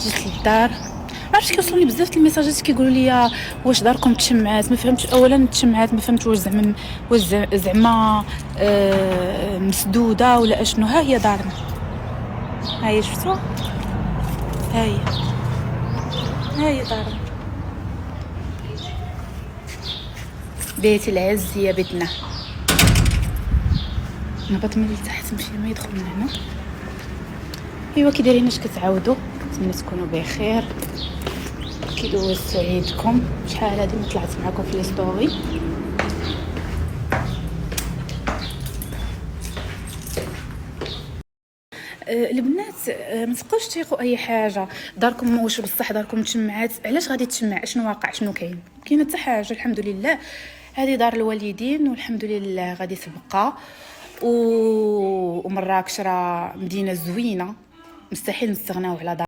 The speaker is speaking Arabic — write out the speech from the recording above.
جيت للدار. عرفتي كيوصلوني بزاف الميساجات كيقولوا لي واش داركم تشمعات. ما فهمتش اولا تشمعات، ما فهمتش واش زعما مسدوده ولا اشنو. ها هي دارنا، ها هي شفتوها، ها هي دارنا. بيت العز يا بيتنا. نهبط من لتحت نمشي ما يدخل من هنا. ايوا كي دايرين اش كتعاودوا؟ كنتمنى تكونوا بخير. كي دوزتوا عيدكم؟ شحال هادي ما طلعت معكم في لي ستوري. البنات ما تبقاوش تيقوا اي حاجه. داركم واش بصح داركم تشمعات؟ علاش غادي تشمع؟ اشنو واقع؟ شنو كاين؟ كاينه حتى حاجه الحمد لله. هذه دار الوالدين والحمد لله غادي تبقى. ومراكش راه مدينه زوينه، مستحيل نستغناو على